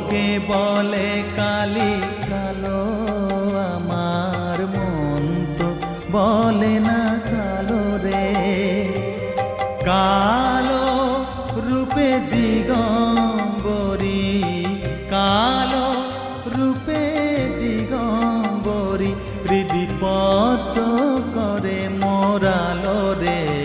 লোকে বলে কালি কালো, আমার মন তো বলে না কালো রে। কালো রূপে দিগম্বরী, কালো রূপে দিগম্বরী, হৃদি পদ্ম করে মোরালো রে।